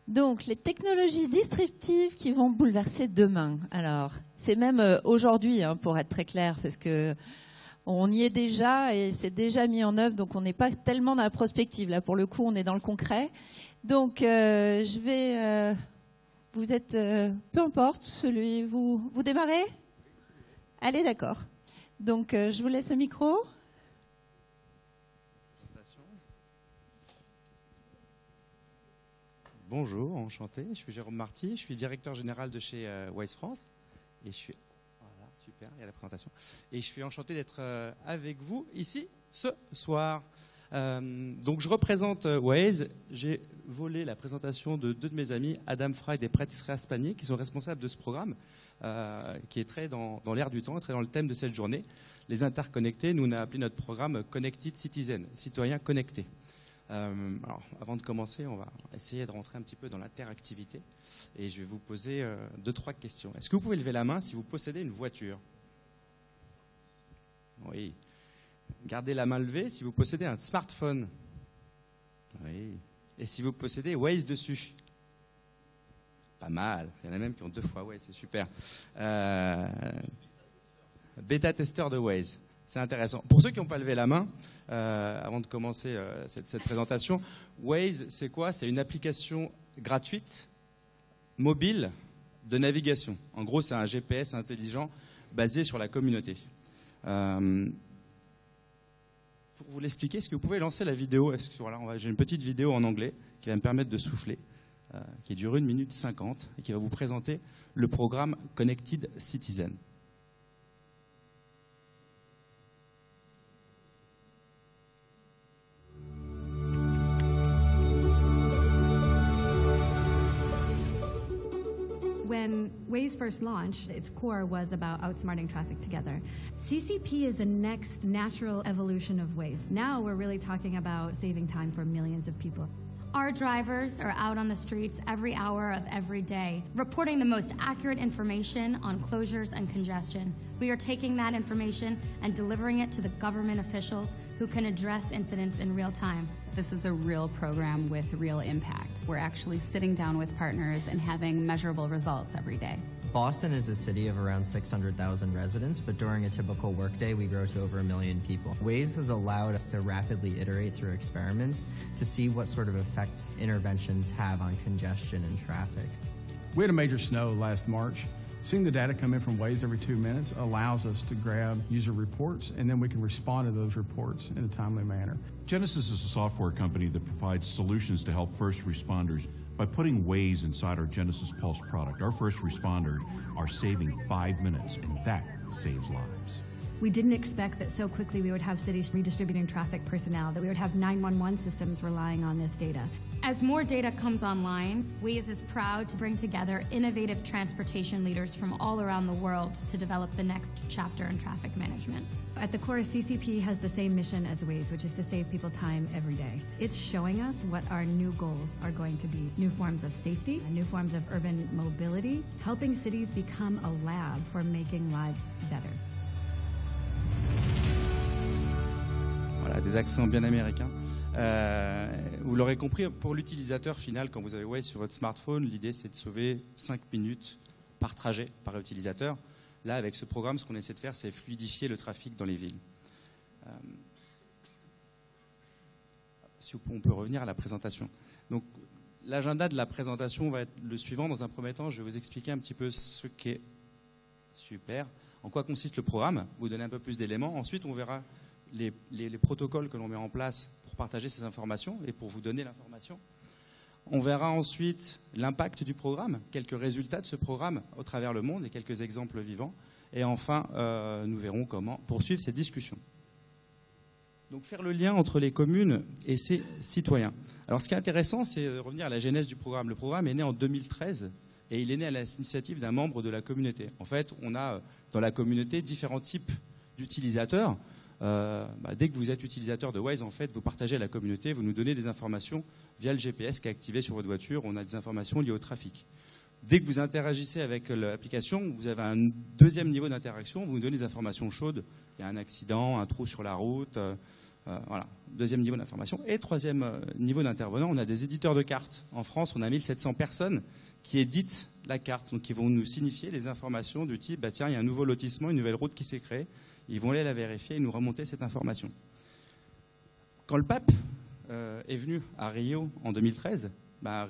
Donc, les technologies disruptives qui vont bouleverser demain. Alors, c'est même aujourd'hui, hein, pour être très clair, parce que on y est déjà et c'est déjà mis en œuvre, donc on n'est pas tellement dans la prospective. Là, pour le coup, on est dans le concret. Donc, je vais... vous êtes... peu importe, vous démarrez ? Allez, d'accord. Donc, je vous laisse le micro. Bonjour, enchanté. Je suis Jérôme Marty, je suis directeur général de chez Waze France. Et je suis... Voilà, super, il y a la présentation. Et je suis enchanté d'être avec vous ici ce soir. Donc je représente Waze. J'ai volé la présentation de deux de mes amis, Adam Fried et Patricia Spagni, qui sont responsables de ce programme, qui est très dans l'air du temps, très dans le thème de cette journée. Les interconnectés, nous on a appelé notre programme Connected Citizen, citoyens connectés. Alors, avant de commencer, on va essayer de rentrer un petit peu dans l'interactivité et je vais vous poser 2-3 questions. Est-ce que vous pouvez lever la main si vous possédez une voiture? Oui. Gardez la main levée si vous possédez un smartphone. Oui. Et si vous possédez Waze dessus? Pas mal. Il y en a même qui ont 2 fois Waze, c'est super. Bêta-testeur de Waze. C'est intéressant. Pour ceux qui n'ont pas levé la main, avant de commencer cette présentation, Waze, c'est quoi? C'est une application gratuite, mobile, de navigation. En gros, c'est un GPS intelligent basé sur la communauté. Pour vous l'expliquer, est-ce que vous pouvez lancer la vidéo? Voilà, j'ai une petite vidéo en anglais qui va me permettre de souffler, qui dure 1 minute 50 et qui va vous présenter le programme Connected Citizen. When Waze first launched, its core was about outsmarting traffic together. CCP is a next natural evolution of Waze. Now we're really talking about saving time for millions of people. Our drivers are out on the streets every hour of every day, reporting the most accurate information on closures and congestion. We are taking that information and delivering it to the government officials who can address incidents in real time. This is a real program with real impact. We're actually sitting down with partners and having measurable results every day. Boston is a city of around 600,000 residents, but during a typical workday, we grow to over 1 million people. Waze has allowed us to rapidly iterate through experiments to see what sort of effect interventions have on congestion and traffic. We had a major snow last March. Seeing the data come in from Waze every 2 minutes allows us to grab user reports, and then we can respond to those reports in a timely manner. Genesis is a software company that provides solutions to help first responders. By putting Waze inside our Genesis Pulse product, our first responders are saving 5 minutes, and that saves lives. We didn't expect that so quickly we would have cities redistributing traffic personnel, that we would have 911 systems relying on this data. As more data comes online, Waze is proud to bring together innovative transportation leaders from all around the world to develop the next chapter in traffic management. At the core, CCP has the same mission as Waze, which is to save people time every day. It's showing us what our new goals are going to be. New forms of safety, new forms of urban mobility, helping cities become a lab for making lives better. Voilà, des accents bien américains. Vous l'aurez compris, pour l'utilisateur final, quand vous avez Waze sur votre smartphone, l'idée c'est de sauver 5 minutes par trajet par utilisateur. Là, avec ce programme, ce qu'on essaie de faire, c'est fluidifier le trafic dans les villes. Si on peut revenir à la présentation. Donc, l'agenda de la présentation va être le suivant. Dans un premier temps, je vais vous expliquer un petit peu ce qu'est super, en quoi consiste le programme, vous donner un peu plus d'éléments. Ensuite, on verra les protocoles que l'on met en place pour partager ces informations et pour vous donner l'information. On verra ensuite l'impact du programme, quelques résultats de ce programme au travers le monde et quelques exemples vivants. Et enfin, nous verrons comment poursuivre cette discussion. Donc faire le lien entre les communes et ses citoyens. Alors ce qui est intéressant, c'est de revenir à la genèse du programme. Le programme est né en 2013 et il est né à l'initiative d'un membre de la communauté. En fait, on a dans la communauté différents types d'utilisateurs. Dès que vous êtes utilisateur de Waze, en fait, vous partagez à la communauté, vous nous donnez des informations via le GPS qui est activé sur votre voiture. On a des informations liées au trafic. Dès que vous interagissez avec l'application, vous avez un deuxième niveau d'interaction. Vous nous donnez des informations chaudes. Il y a un accident, un trou sur la route, Voilà, deuxième niveau d'information. Et troisième niveau d'intervenant, on a des éditeurs de cartes. En France, on a 1700 personnes qui éditent la carte, donc qui vont nous signifier des informations du type, tiens, il y a un nouveau lotissement, une nouvelle route qui s'est créée. Ils vont aller la vérifier et nous remonter cette information. Quand le pape est venu à Rio en 2013, la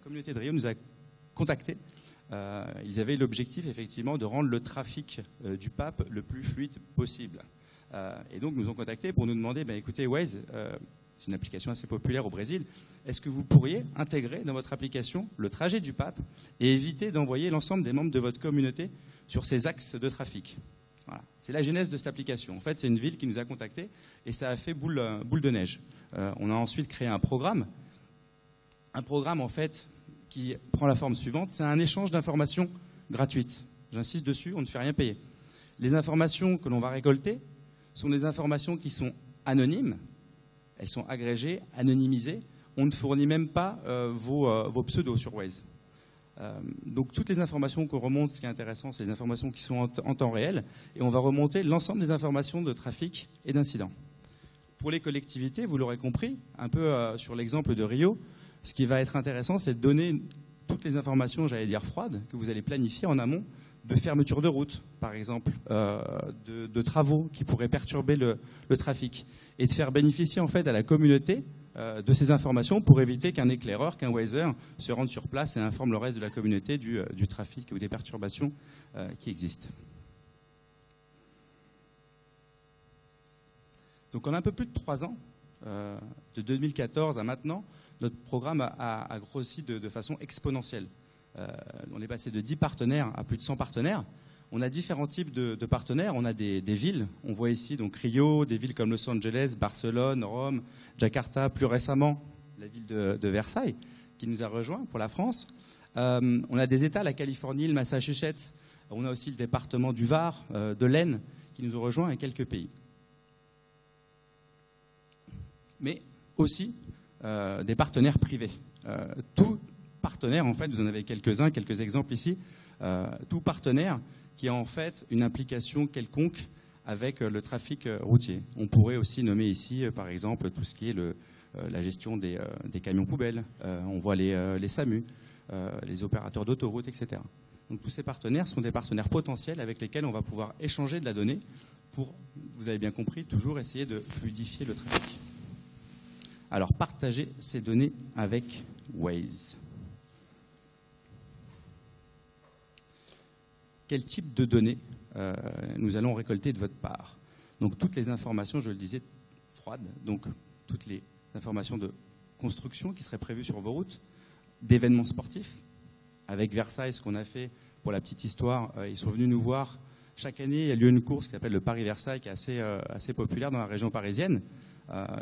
communauté de Rio nous a contactés. Ils avaient l'objectif, effectivement, de rendre le trafic du pape le plus fluide possible. Et donc, nous ont contactés pour nous demander, écoutez, Waze, c'est une application assez populaire au Brésil, est-ce que vous pourriez intégrer dans votre application le trajet du pape et éviter d'envoyer l'ensemble des membres de votre communauté sur ces axes de trafic? Voilà. C'est la genèse de cette application. En fait, c'est une ville qui nous a contactés et ça a fait boule de neige. On a ensuite créé un programme en fait qui prend la forme suivante. C'est un échange d'informations gratuites. J'insiste dessus, on ne fait rien payer. Les informations que l'on va récolter sont des informations qui sont anonymes. Elles sont agrégées, anonymisées. On ne fournit même pas vos pseudos sur Waze. Donc toutes les informations qu'on remonte, ce qui est intéressant, c'est les informations qui sont en temps réel, et on va remonter l'ensemble des informations de trafic et d'incidents. Pour les collectivités, vous l'aurez compris, un peu sur l'exemple de Rio, ce qui va être intéressant, c'est de donner toutes les informations, j'allais dire froides, que vous allez planifier en amont, de fermeture de route, par exemple, de travaux qui pourraient perturber le trafic, et de faire bénéficier en fait à la communauté de ces informations pour éviter qu'un éclaireur, qu'un Wazer se rende sur place et informe le reste de la communauté du trafic ou des perturbations qui existent. Donc en un peu plus de 3 ans, de 2014 à maintenant, notre programme a grossi de façon exponentielle. On est passé de 10 partenaires à plus de 100 partenaires. On a différents types de partenaires. On a des villes. On voit ici donc Rio, des villes comme Los Angeles, Barcelone, Rome, Jakarta. Plus récemment, la ville de Versailles qui nous a rejoints pour la France. On a des États, la Californie, le Massachusetts. On a aussi le département du Var, de l'Aisne, qui nous ont rejoints et quelques pays. Mais aussi des partenaires privés. Tout partenaire, en fait, vous en avez quelques-uns, quelques exemples ici, tout partenaire qui a en fait une implication quelconque avec le trafic routier. On pourrait aussi nommer ici, par exemple, tout ce qui est la gestion des camions poubelles. On voit les SAMU, les opérateurs d'autoroutes, etc. Donc tous ces partenaires sont des partenaires potentiels avec lesquels on va pouvoir échanger de la donnée pour, vous avez bien compris, toujours essayer de fluidifier le trafic. Alors, partager ces données avec Waze. Quel type de données nous allons récolter de votre part? Donc, toutes les informations, je le disais, froides, donc toutes les informations de construction qui seraient prévues sur vos routes, d'événements sportifs. Avec Versailles, ce qu'on a fait, pour la petite histoire, ils sont venus nous voir. Chaque année, il y a lieu une course qui s'appelle le Paris-Versailles, qui est assez populaire dans la région parisienne.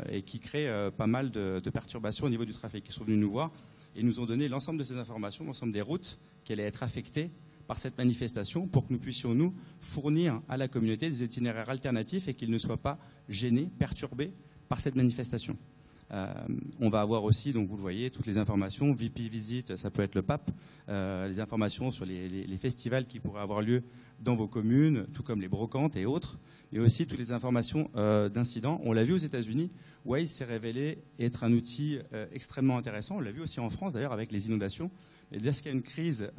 Et qui crée pas mal de perturbations au niveau du trafic. Ils sont venus nous voir et nous ont donné l'ensemble de ces informations, l'ensemble des routes qui allaient être affectées par cette manifestation pour que nous puissions, nous, fournir à la communauté des itinéraires alternatifs et qu'ils ne soient pas gênés, perturbés par cette manifestation. On va avoir aussi, donc vous le voyez, toutes les informations, VP Visit, ça peut être le pape, les informations sur les festivals qui pourraient avoir lieu dans vos communes, tout comme les brocantes et autres, et aussi toutes les informations d'incidents. On l'a vu aux États-Unis, Waze s'est révélé être un outil extrêmement intéressant. On l'a vu aussi en France, d'ailleurs, avec les inondations. Et dès qu'il y a une crise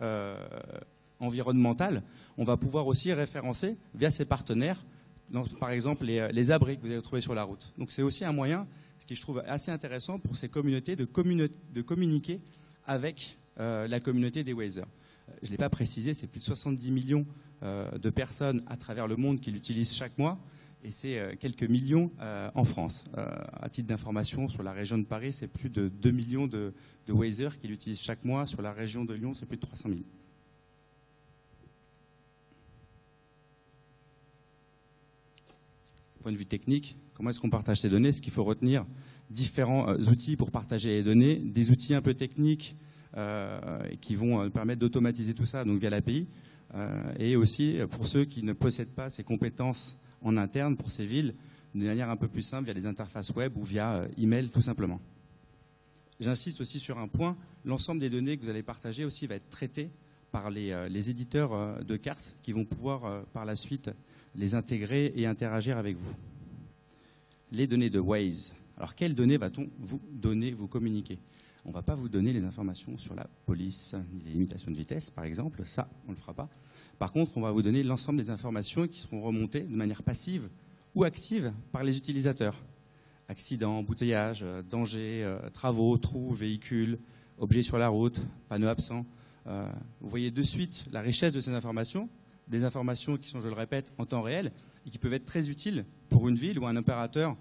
environnementale, on va pouvoir aussi référencer, via ses partenaires, par exemple, les abris que vous allez trouver sur la route. Donc c'est aussi un moyen qui je trouve assez intéressant pour ces communautés de communiquer avec la communauté des Wazers. Je ne l'ai pas précisé, c'est plus de 70 millions de personnes à travers le monde qui l'utilisent chaque mois, et c'est quelques millions en France. À titre d'information, sur la région de Paris, c'est plus de 2 millions de Wazers qui l'utilisent chaque mois. Sur la région de Lyon, c'est plus de 300 000. Point de vue technique, comment est-ce qu'on partage ces données? Ce qu'il faut retenir, différents outils pour partager les données, des outils un peu techniques qui vont permettre d'automatiser tout ça, donc via l'API, et aussi pour ceux qui ne possèdent pas ces compétences en interne pour ces villes, d'une manière un peu plus simple, via les interfaces web ou via email tout simplement. J'insiste aussi sur un point, l'ensemble des données que vous allez partager aussi va être traité par les éditeurs de cartes qui vont pouvoir par la suite les intégrer et interagir avec vous. les données de Waze. Alors, quelles données va-t-on vous donner, vous communiquer? On ne va pas vous donner les informations sur la police, les limitations de vitesse, par exemple. Ça, on ne le fera pas. Par contre, on va vous donner l'ensemble des informations qui seront remontées de manière passive ou active par les utilisateurs. Accidents, embouteillages, dangers, travaux, trous, véhicules, objets sur la route, panneaux absents. Vous voyez de suite la richesse de ces informations, des informations qui sont, je le répète, en temps réel et qui peuvent être très utiles pour une ville ou un opérateur.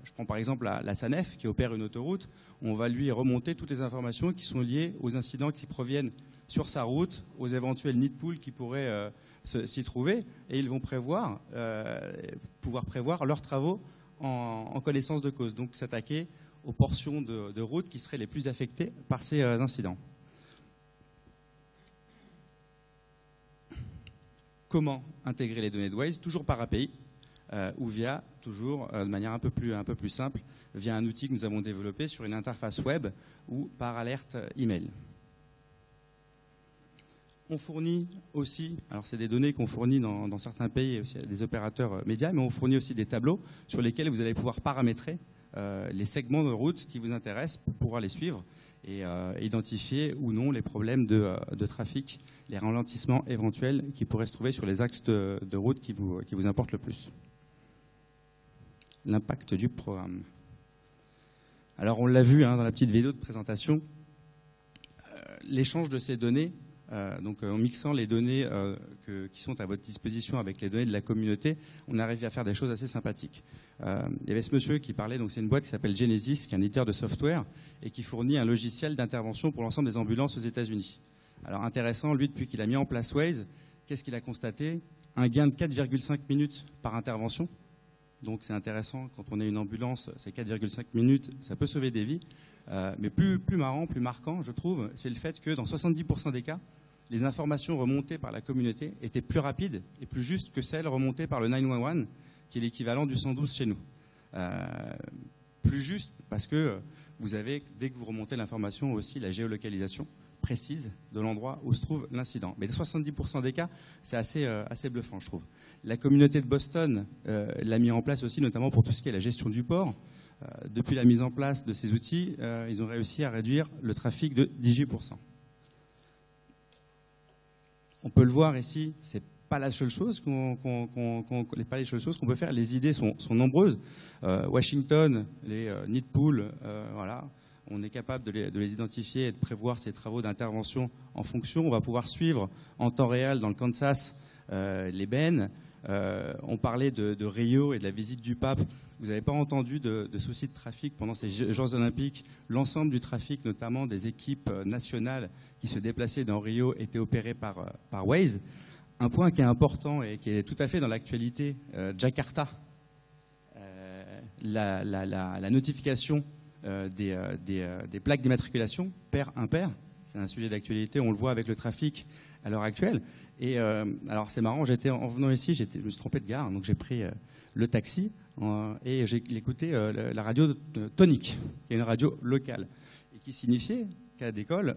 Je prends par exemple la SANEF qui opère une autoroute. On va lui remonter toutes les informations qui sont liées aux incidents qui proviennent sur sa route, aux éventuels nids de poules qui pourraient s'y trouver, et ils vont pouvoir prévoir leurs travaux en connaissance de cause. Donc s'attaquer aux portions de route qui seraient les plus affectées par ces incidents. Comment intégrer les données de Waze? Toujours par API ou via, toujours de manière un peu plus simple, via un outil que nous avons développé sur une interface web ou par alerte email. On fournit aussi, alors c'est des données qu'on fournit dans certains pays aussi à des opérateurs médias, mais on fournit aussi des tableaux sur lesquels vous allez pouvoir paramétrer les segments de route qui vous intéressent pour pouvoir les suivre et identifier ou non les problèmes de trafic, les ralentissements éventuels qui pourraient se trouver sur les axes de route qui vous importent le plus. L'impact du programme. Alors on l'a vu dans la petite vidéo de présentation, l'échange de ces données, donc en mixant les données qui sont à votre disposition avec les données de la communauté, on arrive à faire des choses assez sympathiques. Il y avait ce monsieur qui parlait, donc c'est une boîte qui s'appelle Genesis, qui est un éditeur de software et qui fournit un logiciel d'intervention pour l'ensemble des ambulances aux États-Unis. Alors intéressant, lui, depuis qu'il a mis en place Waze, qu'est-ce qu'il a constaté? Un gain de 4,5 minutes par intervention. Donc c'est intéressant, quand on est une ambulance, c'est 4,5 minutes, ça peut sauver des vies. Mais plus marrant, plus marquant, je trouve, c'est le fait que dans 70% des cas, les informations remontées par la communauté étaient plus rapides et plus justes que celles remontées par le 911, qui est l'équivalent du 112 chez nous. Plus juste parce que vous avez, dès que vous remontez l'information, aussi la géolocalisation précise de l'endroit où se trouve l'incident. Mais dans 70% des cas, c'est assez bluffant, je trouve. La communauté de Boston l'a mis en place aussi, notamment pour tout ce qui est la gestion du port. Depuis la mise en place de ces outils, ils ont réussi à réduire le trafic de 18%. On peut le voir ici, c'est pas la seule chose qu'on peut faire. Les idées sont nombreuses. Washington, les nids de poules, voilà. On est capable de les identifier et de prévoir ces travaux d'intervention en fonction. On va pouvoir suivre en temps réel dans le Kansas les bennes. On parlait de Rio et de la visite du pape. Vous n'avez pas entendu de soucis de trafic pendant ces Jeux olympiques. L'ensemble du trafic, notamment des équipes nationales qui se déplaçaient dans Rio, était opéré par Waze. Un point qui est important et qui est tout à fait dans l'actualité, Jakarta, la notification des plaques d'immatriculation pair-impair. C'est un sujet d'actualité, on le voit avec le trafic à l'heure actuelle. Et alors c'est marrant, en venant ici, je me suis trompé de gare, donc j'ai pris le taxi et j'ai écouté la radio Tonique, qui est une radio locale, et qui signifiait qu'à l'école,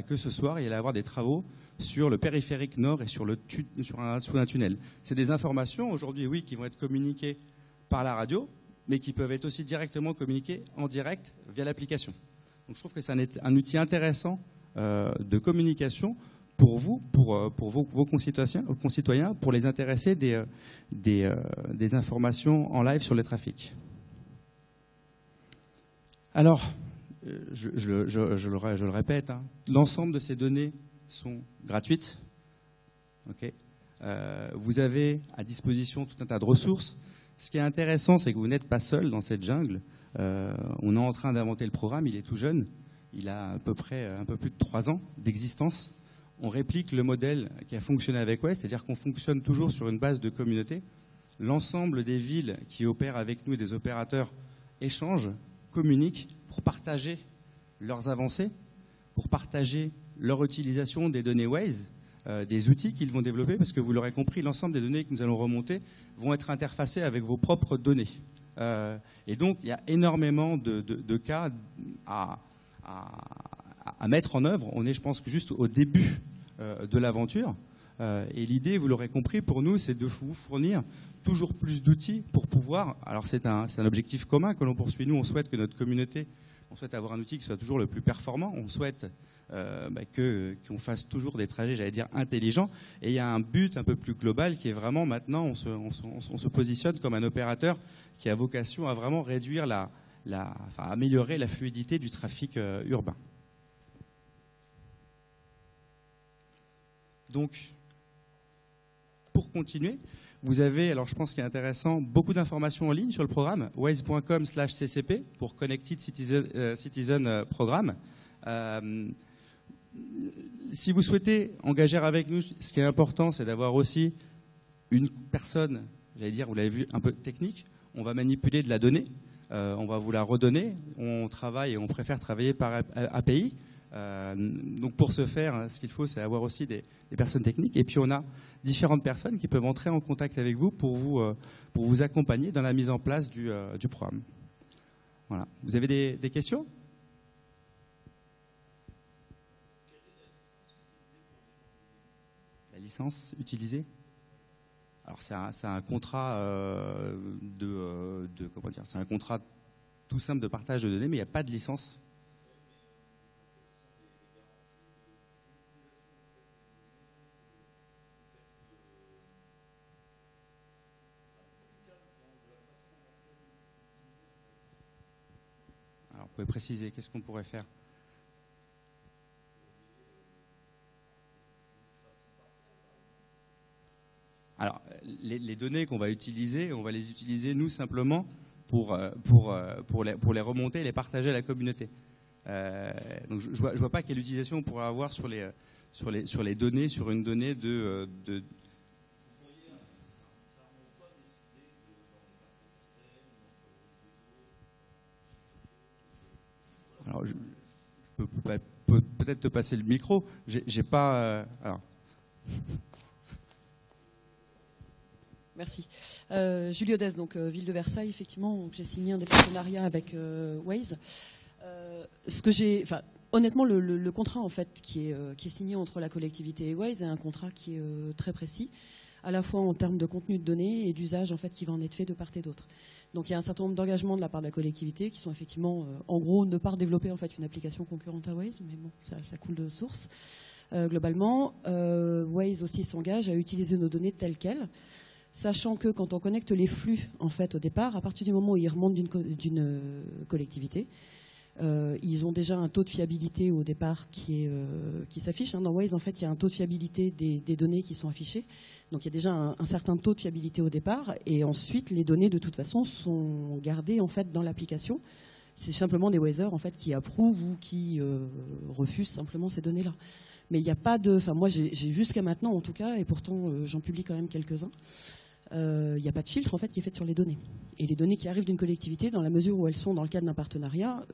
que ce soir, il allait y avoir des travaux sur le périphérique nord et sous un tunnel. C'est des informations aujourd'hui, oui, qui vont être communiquées par la radio, mais qui peuvent être aussi directement communiquées en direct via l'application. Donc je trouve que c'est un outil intéressant de communication pour vous, pour vos concitoyens, pour les intéresser des informations en live sur les trafics. Alors, je le répète, l'ensemble de ces données sont gratuites. Okay. Vous avez à disposition tout un tas de ressources. Ce qui est intéressant, c'est que vous n'êtes pas seul dans cette jungle. On est en train d'inventer le programme, il est tout jeune. Il a à peu près un peu plus de 3 ans d'existence. On réplique le modèle qui a fonctionné avec Waze, c'est-à-dire qu'on fonctionne toujours sur une base de communauté. L'ensemble des villes qui opèrent avec nous, des opérateurs, échangent, communiquent pour partager leurs avancées, pour partager leur utilisation des données Waze, des outils qu'ils vont développer, parce que vous l'aurez compris, l'ensemble des données que nous allons remonter vont être interfacées avec vos propres données. Et donc, il y a énormément de cas à mettre en œuvre. On est, je pense, juste au début de l'aventure. Et l'idée, vous l'aurez compris, pour nous, c'est de vous fournir toujours plus d'outils pour pouvoir. Alors c'est un objectif commun que l'on poursuit. Nous, on souhaite que notre communauté, on souhaite avoir un outil qui soit toujours le plus performant. On souhaite qu'on fasse toujours des trajets, j'allais dire, intelligents. Et il y a un but un peu plus global qui est vraiment maintenant, on se positionne comme un opérateur qui a vocation à vraiment réduire améliorer la fluidité du trafic urbain. Donc, pour continuer, vous avez, alors je pense qu'il est intéressant, beaucoup d'informations en ligne sur le programme, waze.com/ccp pour Connected Citizen Programme. Si vous souhaitez engager avec nous, ce qui est important, c'est d'avoir aussi une personne, j'allais dire, vous l'avez vu, un peu technique. On va manipuler de la donnée, on va vous la redonner. On travaille et on préfère travailler par API. Donc pour ce faire, ce qu'il faut, c'est avoir aussi des personnes techniques. Et puis on a différentes personnes qui peuvent entrer en contact avec vous pour vous accompagner dans la mise en place du programme. Voilà. Vous avez des questions ? La licence utilisée ? Alors c'est un contrat comment dire ? C'est un contrat tout simple de partage de données, mais il n'y a pas de licence. Alors vous pouvez préciser, qu'est-ce qu'on pourrait faire ? Alors, les données qu'on va utiliser, on va les utiliser nous simplement pour les remonter et les partager à la communauté. Donc je vois pas quelle utilisation on pourrait avoir sur les données, sur une donnée de. Alors je peux peut-être te passer le micro. J'ai pas. Alors. Merci. Julie Odès, donc ville de Versailles, effectivement, j'ai signé un des partenariats avec Waze. Honnêtement, le contrat en fait qui est signé entre la collectivité et Waze est un contrat qui est très précis, à la fois en termes de contenu de données et d'usage en fait qui va en être fait de part et d'autre. Donc il y a un certain nombre d'engagements de la part de la collectivité qui sont effectivement, en gros, ne pas développer en fait une application concurrente à Waze, mais bon, ça coule de source. Globalement, Waze aussi s'engage à utiliser nos données telles quelles. Sachant que quand on connecte les flux, en fait, au départ, à partir du moment où ils remontent d'une collectivité, ils ont déjà un taux de fiabilité au départ qui s'affiche. Dans Waze, en fait, il y a un taux de fiabilité des données qui sont affichées. Donc, il y a déjà un certain taux de fiabilité au départ. Et ensuite, les données, de toute façon, sont gardées, en fait, dans l'application. C'est simplement des Wazers, en fait, qui approuvent ou qui refusent simplement ces données-là. Mais il n'y a pas de... Enfin, moi, j'ai jusqu'à maintenant, en tout cas, et pourtant, j'en publie quand même quelques-uns, il n'y a pas de filtre, en fait, qui est fait sur les données. Et les données qui arrivent d'une collectivité, dans la mesure où elles sont dans le cadre d'un partenariat,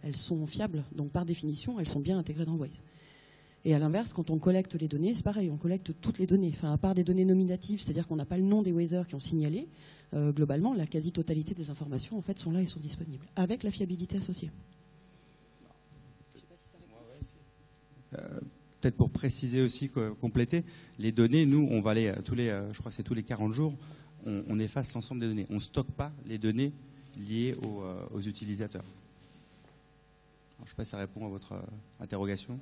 elles sont fiables. Donc, par définition, elles sont bien intégrées dans Waze. Et à l'inverse, quand on collecte les données, c'est pareil, on collecte toutes les données. Enfin, à part des données nominatives, c'est-à-dire qu'on n'a pas le nom des Wazers qui ont signalé, globalement, la quasi-totalité des informations, en fait, sont là et sont disponibles, avec la fiabilité associée. Je sais pas si ça répond. Peut-être pour préciser aussi, compléter, les données, nous, on va je crois que c'est tous les 40 jours, on efface l'ensemble des données. On ne stocke pas les données liées aux utilisateurs. Alors, je ne sais pas si ça répond à votre interrogation.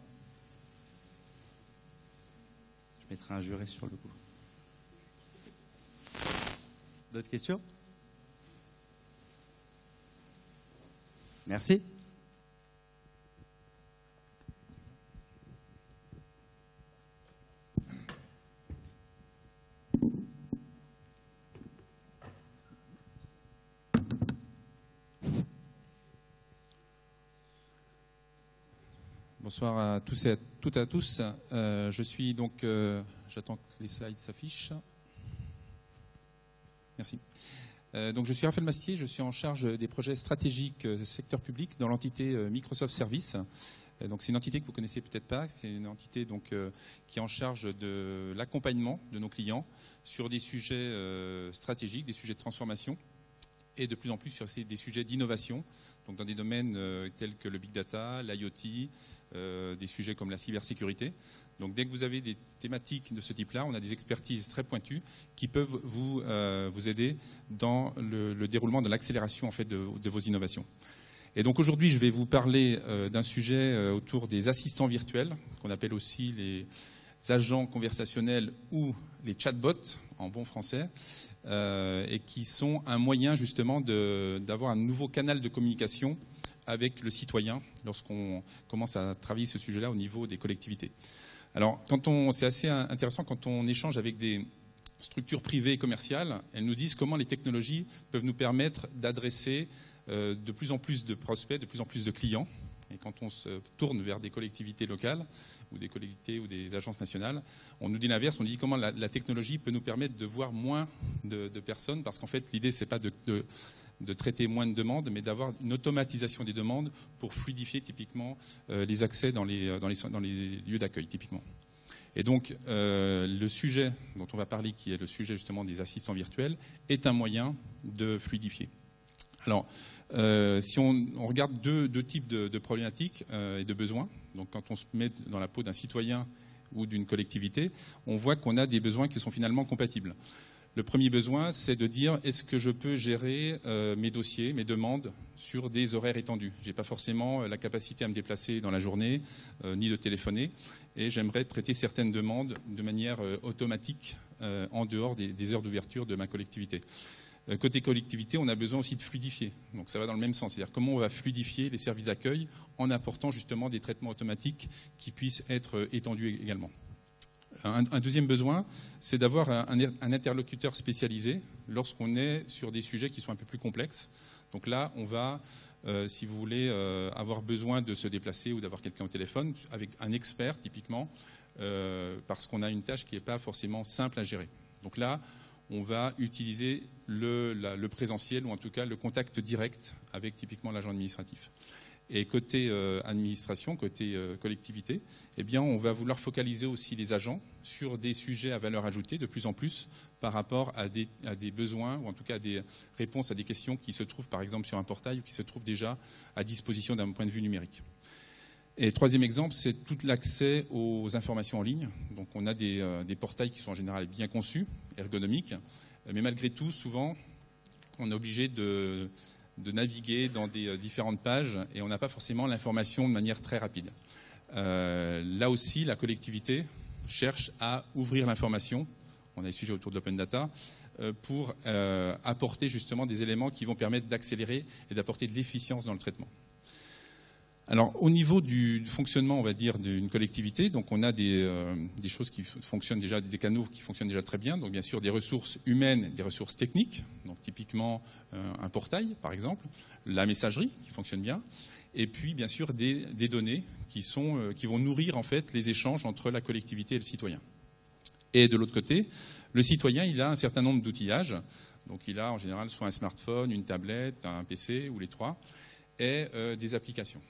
Je mettrai un juré sur le coup. D'autres questions ? Merci. Bonsoir à tous et à toutes et à tous. Je suis donc, j'attends que les slides s'affichent. Merci. Donc je suis Raphaël Mastier, je suis en charge des projets stratégiques secteur public dans l'entité Microsoft Service. Donc c'est une entité que vous connaissez peut-être pas, c'est une entité donc qui est en charge de l'accompagnement de nos clients sur des sujets stratégiques, des sujets de transformation. et de plus en plus sur des sujets d'innovation, donc dans des domaines tels que le big data, l'IoT, des sujets comme la cybersécurité. Donc dès que vous avez des thématiques de ce type-là, on a des expertises très pointues qui peuvent vous aider dans le déroulement, de l'accélération en fait de vos innovations. Et donc aujourd'hui, je vais vous parler d'un sujet autour des assistants virtuels, qu'on appelle aussi les agents conversationnels ou les chatbots en bon français, et qui sont un moyen justement d'avoir un nouveau canal de communication avec le citoyen lorsqu'on commence à travailler ce sujet-là au niveau des collectivités. Alors, c'est assez intéressant quand on échange avec des structures privées et commerciales, elles nous disent comment les technologies peuvent nous permettre d'adresser de plus en plus de prospects, de plus en plus de clients. Et quand on se tourne vers des collectivités locales ou des collectivités ou des agences nationales, on nous dit l'inverse, on dit comment la technologie peut nous permettre de voir moins de personnes, parce qu'en fait, l'idée, c'est pas de traiter moins de demandes, mais d'avoir une automatisation des demandes pour fluidifier typiquement les accès dans les lieux d'accueil, typiquement. Et donc, le sujet dont on va parler, qui est le sujet justement des assistants virtuels, est un moyen de fluidifier. Alors, si on regarde deux types de problématiques et de besoins, donc quand on se met dans la peau d'un citoyen ou d'une collectivité, on voit qu'on a des besoins qui sont finalement compatibles. Le premier besoin, c'est de dire est-ce que je peux gérer mes dossiers, mes demandes sur des horaires étendus. Je n'ai pas forcément la capacité à me déplacer dans la journée, ni de téléphoner, et j'aimerais traiter certaines demandes de manière automatique en dehors des heures d'ouverture de ma collectivité. Côté collectivité, on a besoin aussi de fluidifier. Donc ça va dans le même sens. C'est-à-dire comment on va fluidifier les services d'accueil en apportant justement des traitements automatiques qui puissent être étendus également. Un deuxième besoin, c'est d'avoir un interlocuteur spécialisé lorsqu'on est sur des sujets qui sont un peu plus complexes. Donc là, on va, si vous voulez, avoir besoin de se déplacer ou d'avoir quelqu'un au téléphone avec un expert typiquement, parce qu'on a une tâche qui n'est pas forcément simple à gérer. Donc là, on va utiliser le présentiel, ou en tout cas le contact direct avec typiquement l'agent administratif. Et côté administration, côté collectivité, eh bien, on va vouloir focaliser aussi les agents sur des sujets à valeur ajoutée de plus en plus par rapport à des besoins, ou en tout cas à des réponses à des questions qui se trouvent par exemple sur un portail ou qui se trouvent déjà à disposition d'un point de vue numérique. Et troisième exemple, c'est tout l'accès aux informations en ligne. Donc on a des portails qui sont en général bien conçus, ergonomiques, mais malgré tout, souvent, on est obligé de naviguer dans des différentes pages et on n'a pas forcément l'information de manière très rapide. Là aussi, la collectivité cherche à ouvrir l'information. On a des sujets autour de l'open data pour apporter justement des éléments qui vont permettre d'accélérer et d'apporter de l'efficience dans le traitement. Alors, au niveau du fonctionnement, on va dire, d'une collectivité, donc on a des choses qui fonctionnent déjà, des canaux qui fonctionnent déjà très bien. Donc, bien sûr, des ressources humaines, des ressources techniques. Donc, typiquement, un portail, par exemple, la messagerie qui fonctionne bien, et puis, bien sûr, des données qui vont nourrir en fait les échanges entre la collectivité et le citoyen. Et de l'autre côté, le citoyen, il a un certain nombre d'outillages. Donc, il a en général soit un smartphone, une tablette, un PC ou les trois, et des applications.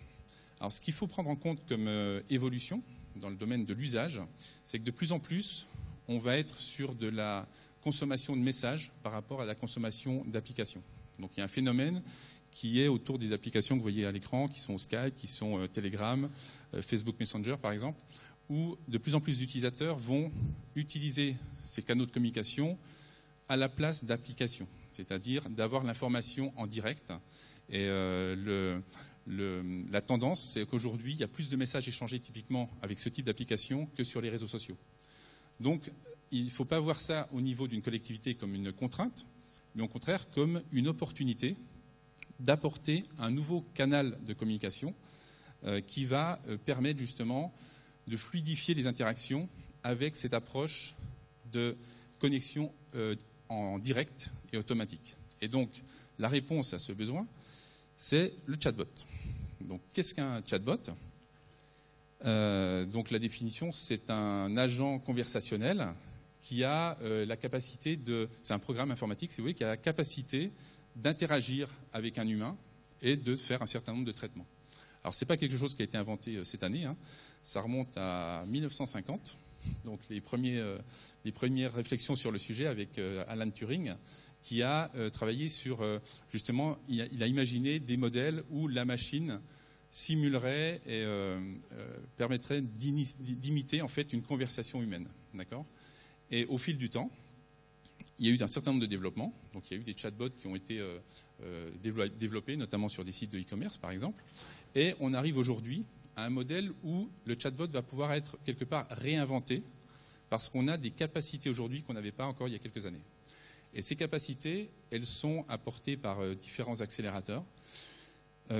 Alors, ce qu'il faut prendre en compte comme évolution dans le domaine de l'usage, c'est que de plus en plus, on va être sur de la consommation de messages par rapport à la consommation d'applications. Donc, il y a un phénomène qui est autour des applications que vous voyez à l'écran, qui sont Skype, qui sont Telegram, Facebook Messenger, par exemple, où de plus en plus d'utilisateurs vont utiliser ces canaux de communication à la place d'applications, c'est-à-dire d'avoir l'information en direct. Et la tendance, c'est qu'aujourd'hui, il y a plus de messages échangés typiquement avec ce type d'application que sur les réseaux sociaux. Donc, il ne faut pas voir ça au niveau d'une collectivité comme une contrainte, mais au contraire comme une opportunité d'apporter un nouveau canal de communication qui va permettre justement de fluidifier les interactions avec cette approche de connexion en direct et automatique. Et donc, la réponse à ce besoin, c'est le chatbot. Donc, qu'est-ce qu'un chatbot ? Donc, la définition, c'est un agent conversationnel qui a la capacité c'est un programme informatique, si vous voulez, qui a la capacité d'interagir avec un humain et de faire un certain nombre de traitements. Alors, ce n'est pas quelque chose qui a été inventé cette année, hein. Ça remonte à 1950, donc les premières réflexions sur le sujet avec Alan Turing, qui a travaillé sur, justement, il a imaginé des modèles où la machine simulerait et permettrait d'imiter en fait une conversation humaine. D'accord ? Et au fil du temps, il y a eu un certain nombre de développements. Donc il y a eu des chatbots qui ont été développés, notamment sur des sites de e-commerce par exemple. Et on arrive aujourd'hui à un modèle où le chatbot va pouvoir être quelque part réinventé parce qu'on a des capacités aujourd'hui qu'on n'avait pas encore il y a quelques années. Et ces capacités, elles sont apportées par différents accélérateurs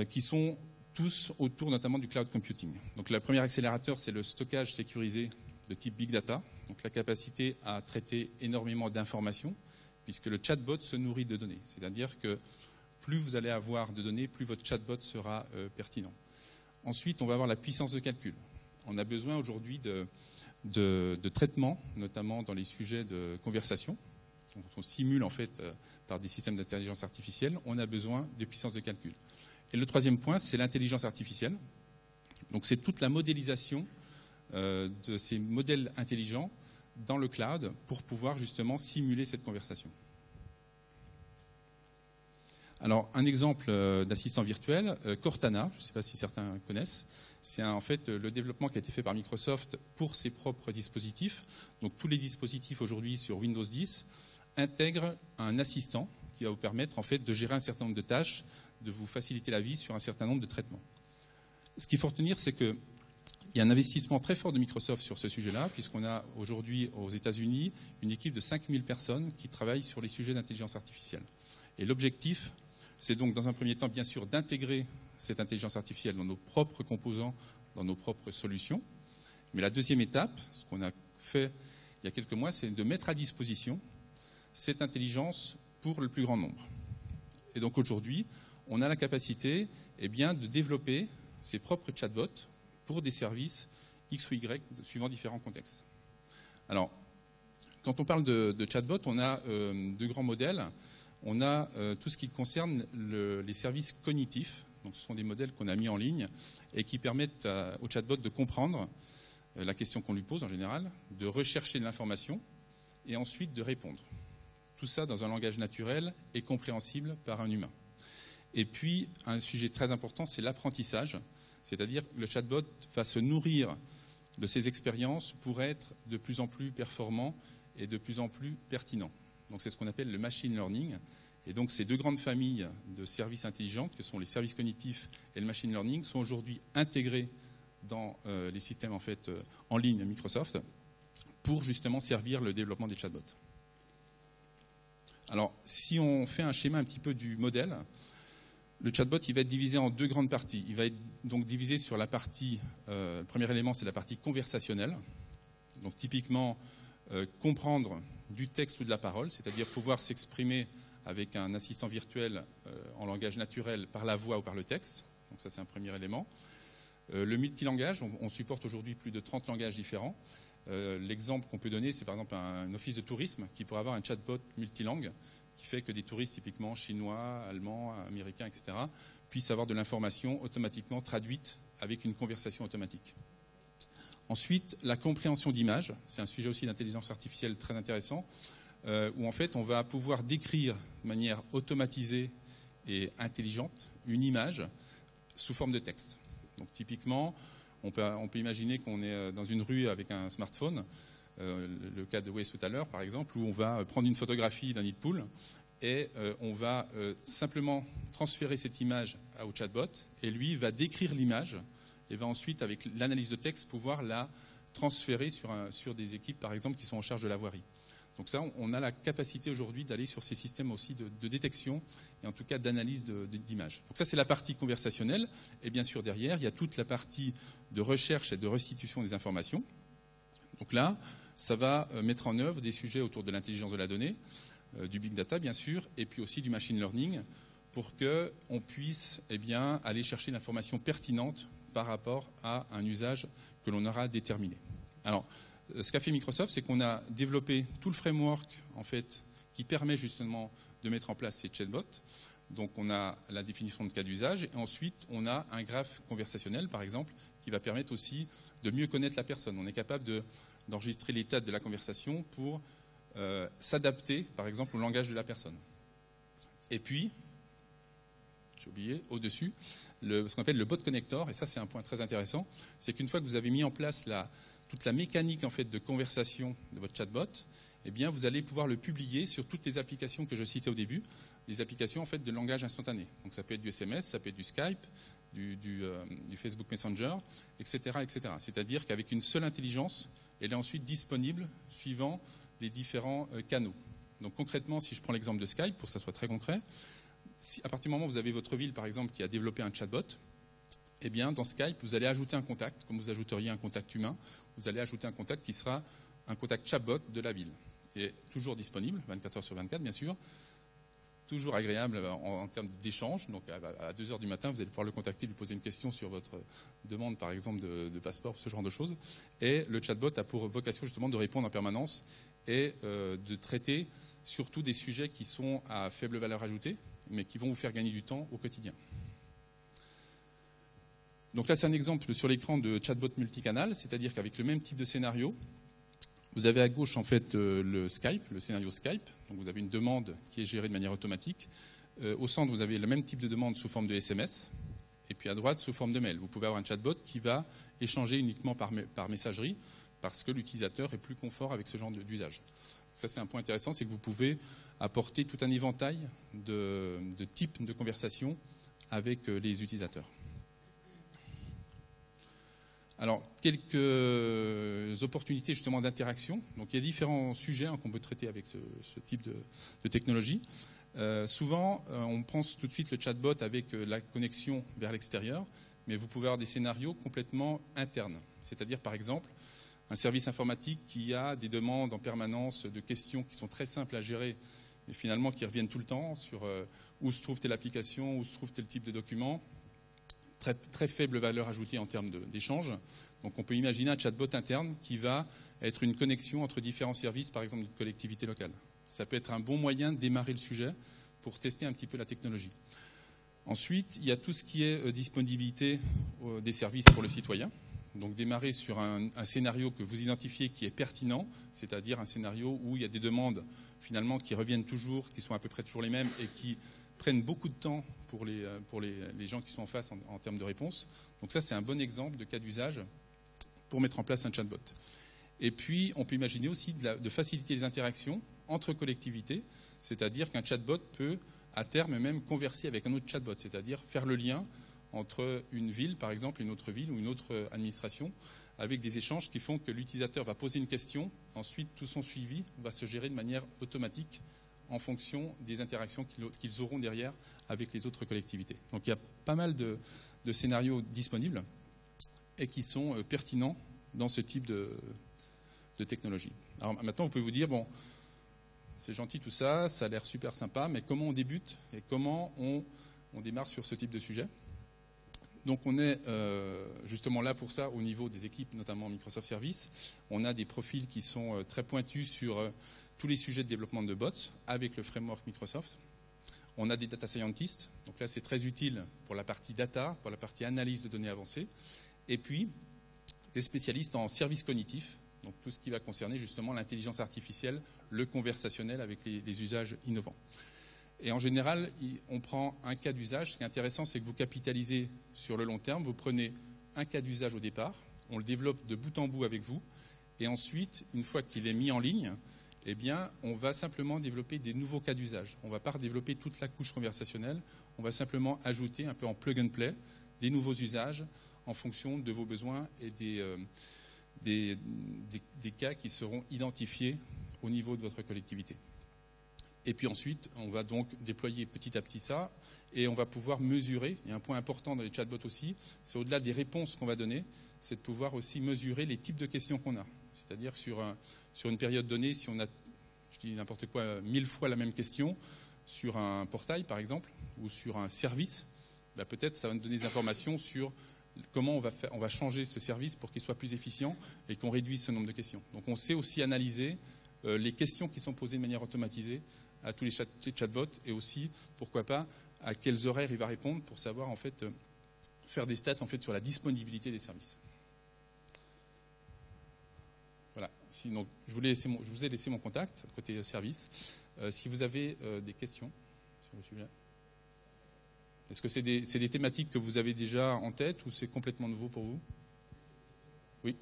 qui sont tous autour notamment du cloud computing. Donc le premier accélérateur, c'est le stockage sécurisé de type big data, donc la capacité à traiter énormément d'informations, puisque le chatbot se nourrit de données. C'est-à-dire que plus vous allez avoir de données, plus votre chatbot sera pertinent. Ensuite, on va avoir la puissance de calcul. On a besoin aujourd'hui de traitements, notamment dans les sujets de conversation. Donc, on simule en fait par des systèmes d'intelligence artificielle. On a besoin de puissance de calcul. Et le troisième point, c'est l'intelligence artificielle. Donc, c'est toute la modélisation de ces modèles intelligents dans le cloud pour pouvoir justement simuler cette conversation. Alors, un exemple d'assistant virtuel, Cortana, je ne sais pas si certains connaissent, c'est en fait le développement qui a été fait par Microsoft pour ses propres dispositifs. Donc, tous les dispositifs aujourd'hui sur Windows 10 intègrent un assistant qui va vous permettre en fait de gérer un certain nombre de tâches, de vous faciliter la vie sur un certain nombre de traitements. Ce qu'il faut retenir, c'est qu'il y a un investissement très fort de Microsoft sur ce sujet-là, puisqu'on a aujourd'hui aux États-Unis une équipe de 5000 personnes qui travaillent sur les sujets d'intelligence artificielle. Et l'objectif, c'est donc dans un premier temps, bien sûr, d'intégrer cette intelligence artificielle dans nos propres composants, dans nos propres solutions. Mais la deuxième étape, ce qu'on a fait il y a quelques mois, c'est de mettre à disposition cette intelligence pour le plus grand nombre. Et donc aujourd'hui, on a la capacité de développer ses propres chatbots pour des services X ou Y suivant différents contextes. Alors, quand on parle de chatbot, on a deux grands modèles. On a tout ce qui concerne les services cognitifs. Donc, ce sont des modèles qu'on a mis en ligne et qui permettent au chatbot de comprendre la question qu'on lui pose en général, de rechercher de l'information et ensuite de répondre. Tout ça dans un langage naturel et compréhensible par un humain. Et puis, un sujet très important, c'est l'apprentissage. C'est-à-dire que le chatbot va se nourrir de ses expériences pour être de plus en plus performant et de plus en plus pertinent. Donc c'est ce qu'on appelle le machine learning. Et donc ces deux grandes familles de services intelligents, que sont les services cognitifs et le machine learning, sont aujourd'hui intégrés dans les systèmes en ligne Microsoft pour justement servir le développement des chatbots. Alors si on fait un schéma un petit peu du modèle, le chatbot, il va être divisé en deux grandes parties. Il va être donc divisé sur la partie, le premier élément, c'est la partie conversationnelle. Donc typiquement, comprendre du texte ou de la parole, c'est-à-dire pouvoir s'exprimer avec un assistant virtuel en langage naturel par la voix ou par le texte. Donc ça, c'est un premier élément. Le multilangage, on supporte aujourd'hui plus de 30 langages différents. L'exemple qu'on peut donner, c'est par exemple un office de tourisme qui pourrait avoir un chatbot multilangue, qui fait que des touristes typiquement chinois, allemands, américains, etc., puissent avoir de l'information automatiquement traduite avec une conversation automatique. Ensuite, la compréhension d'images, c'est un sujet aussi d'intelligence artificielle très intéressant, où en fait on va pouvoir décrire de manière automatisée et intelligente une image sous forme de texte. Donc typiquement, on peut imaginer qu'on est dans une rue avec un smartphone, le cas de Waze tout à l'heure par exemple, où on va prendre une photographie d'un nid de poule et on va simplement transférer cette image au chatbot et lui va décrire l'image et va ensuite avec l'analyse de texte pouvoir la transférer sur des équipes par exemple qui sont en charge de la voirie. Donc ça, on a la capacité aujourd'hui d'aller sur ces systèmes aussi de détection et en tout cas d'analyse d'images. Donc ça, c'est la partie conversationnelle. Et bien sûr, derrière, il y a toute la partie de recherche et de restitution des informations. Donc là, ça va mettre en œuvre des sujets autour de l'intelligence de la donnée, du big data, bien sûr, et puis aussi du machine learning pour qu'on puisse aller chercher l'information pertinente par rapport à un usage que l'on aura déterminé. Alors, ce qu'a fait Microsoft, c'est qu'on a développé tout le framework en fait, qui permet justement de mettre en place ces chatbots. Donc on a la définition de cas d'usage et ensuite on a un graphe conversationnel par exemple qui va permettre aussi de mieux connaître la personne. On est capable d'enregistrer l'état de la conversation pour s'adapter par exemple au langage de la personne. Et puis, j'ai oublié, au-dessus, ce qu'on appelle le bot connector, et ça c'est un point très intéressant, c'est qu'une fois que vous avez mis en place toute la mécanique en fait, de conversation de votre chatbot, eh bien, vous allez pouvoir le publier sur toutes les applications que je citais au début, les applications en fait, de langage instantané. Donc ça peut être du SMS, ça peut être du Skype, du Facebook Messenger, etc. etc. C'est-à-dire qu'avec une seule intelligence, elle est ensuite disponible suivant les différents canaux. Donc concrètement, si je prends l'exemple de Skype, pour que ça soit très concret, à partir du moment où vous avez votre ville, par exemple, qui a développé un chatbot, eh bien, dans Skype, vous allez ajouter un contact, comme vous ajouteriez un contact humain, vous allez ajouter un contact qui sera un contact chatbot de la ville. Et toujours disponible, 24 heures sur 24, bien sûr, toujours agréable en termes d'échange. Donc, à 2 heures du matin, vous allez pouvoir le contacter, lui poser une question sur votre demande, par exemple, de passeport, ce genre de choses. Et le chatbot a pour vocation, justement, de répondre en permanence et de traiter surtout des sujets qui sont à faible valeur ajoutée, mais qui vont vous faire gagner du temps au quotidien. Donc là, c'est un exemple sur l'écran de chatbot multicanal, c'est-à-dire qu'avec le même type de scénario, vous avez à gauche en fait le Skype, le scénario Skype. Donc vous avez une demande qui est gérée de manière automatique. Au centre, vous avez le même type de demande sous forme de SMS, et puis à droite sous forme de mail. Vous pouvez avoir un chatbot qui va échanger uniquement par messagerie, parce que l'utilisateur est plus confort avec ce genre d'usage. Ça, c'est un point intéressant, c'est que vous pouvez apporter tout un éventail de types de conversation avec les utilisateurs. Alors, quelques opportunités justement d'interaction. Donc, il y a différents sujets qu'on peut traiter avec ce type de technologie. Souvent, on pense tout de suite le chatbot avec la connexion vers l'extérieur, mais vous pouvez avoir des scénarios complètement internes. C'est-à-dire, par exemple, un service informatique qui a des demandes en permanence de questions qui sont très simples à gérer, mais finalement qui reviennent tout le temps sur où se trouve telle application, où se trouve tel type de document. Très, très faible valeur ajoutée en termes d'échange. Donc on peut imaginer un chatbot interne qui va être une connexion entre différents services, par exemple une collectivité locale. Ça peut être un bon moyen de démarrer le sujet pour tester un petit peu la technologie. Ensuite, il y a tout ce qui est disponibilité des services pour le citoyen. Donc démarrer sur un scénario que vous identifiez qui est pertinent, c'est-à-dire un scénario où il y a des demandes finalement qui reviennent toujours, qui sont à peu près toujours les mêmes et qui prennent beaucoup de temps pour les gens qui sont en face en termes de réponse. Donc ça, c'est un bon exemple de cas d'usage pour mettre en place un chatbot. Et puis, on peut imaginer aussi de faciliter les interactions entre collectivités, c'est-à-dire qu'un chatbot peut, à terme, même converser avec un autre chatbot, c'est-à-dire faire le lien entre une ville, par exemple, une autre ville ou une autre administration, avec des échanges qui font que l'utilisateur va poser une question, ensuite tout son suivi va se gérer de manière automatique en fonction des interactions qu'ils auront derrière avec les autres collectivités. Donc il y a pas mal de scénarios disponibles et qui sont pertinents dans ce type de technologie. Alors maintenant, vous pouvez vous dire, bon, c'est gentil tout ça, ça a l'air super sympa, mais comment on débute et comment on démarre sur ce type de sujet ? Donc on est justement là pour ça au niveau des équipes, notamment Microsoft Service. On a des profils qui sont très pointus sur tous les sujets de développement de bots avec le framework Microsoft. On a des data scientists, donc là c'est très utile pour la partie data, pour la partie analyse de données avancées. Et puis des spécialistes en services cognitifs, donc tout ce qui va concerner justement l'intelligence artificielle, le conversationnel avec les usages innovants. Et en général, on prend un cas d'usage. Ce qui est intéressant, c'est que vous capitalisez sur le long terme. Vous prenez un cas d'usage au départ, on le développe de bout en bout avec vous, et ensuite, une fois qu'il est mis en ligne, eh bien, on va simplement développer des nouveaux cas d'usage. On ne va pas redévelopper toute la couche conversationnelle, on va simplement ajouter un peu en plug and play des nouveaux usages en fonction de vos besoins et des cas qui seront identifiés au niveau de votre collectivité. Et puis ensuite, on va donc déployer petit à petit ça et on va pouvoir mesurer. Il y a un point important dans les chatbots aussi, c'est au-delà des réponses qu'on va donner, c'est de pouvoir aussi mesurer les types de questions qu'on a. C'est-à-dire sur une période donnée, si on a, je dis n'importe quoi, 1000 fois la même question sur un portail par exemple ou sur un service, bah peut-être ça va nous donner des informations sur comment on va changer ce service pour qu'il soit plus efficient et qu'on réduise ce nombre de questions. Donc on sait aussi analyser les questions qui sont posées de manière automatisée à tous les chatbots et aussi, pourquoi pas, à quels horaires il va répondre pour savoir en fait faire des stats en fait sur la disponibilité des services. Voilà. Sinon, je vous ai laissé mon contact côté service. Si vous avez des questions sur le sujet? Est-ce que c'est des thématiques que vous avez déjà en tête ou c'est complètement nouveau pour vous? Oui.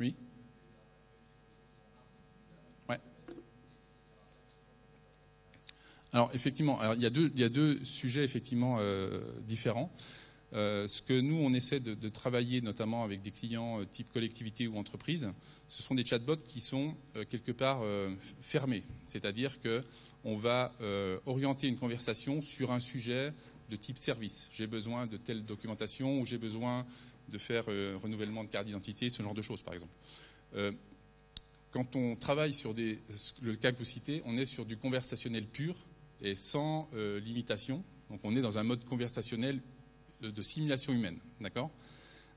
Oui. Ouais. Alors effectivement, il y a deux sujets effectivement différents. Ce que nous, on essaie de travailler notamment avec des clients type collectivité ou entreprise, ce sont des chatbots qui sont quelque part fermés. C'est-à-dire qu'on va orienter une conversation sur un sujet de type service. J'ai besoin de telle documentation ou j'ai besoin de faire renouvellement de carte d'identité, ce genre de choses par exemple. Quand on travaille sur le cas que vous citez, on est sur du conversationnel pur et sans limitation. Donc on est dans un mode conversationnel de simulation humaine, d'accord?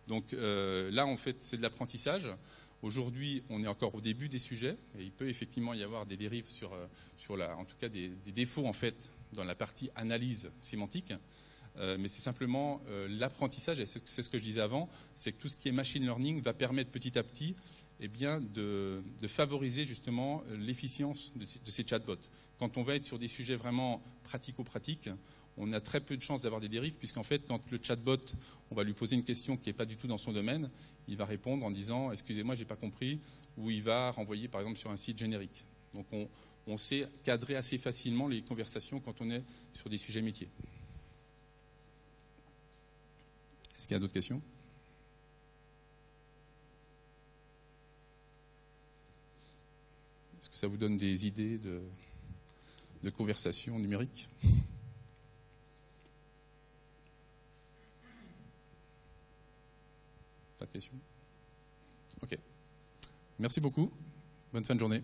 Donc là, en fait, c'est de l'apprentissage. Aujourd'hui, on est encore au début des sujets et il peut effectivement y avoir des dérives en tout cas des défauts en fait dans la partie analyse sémantique. Mais c'est simplement l'apprentissage, et c'est ce que je disais avant, c'est que tout ce qui est machine learning va permettre petit à petit de favoriser justement l'efficience de ces chatbots. Quand on va être sur des sujets vraiment pratico-pratiques, on a très peu de chances d'avoir des dérives, puisqu'en fait, quand le chatbot, on va lui poser une question qui n'est pas du tout dans son domaine, il va répondre en disant « excusez-moi, je n'ai pas compris », ou il va renvoyer par exemple sur un site générique. Donc on sait cadrer assez facilement les conversations quand on est sur des sujets métiers. Est-ce qu'il y a d'autres questions ? Est-ce que ça vous donne des idées de conversation numérique ? Pas de questions ? Ok. Merci beaucoup. Bonne fin de journée.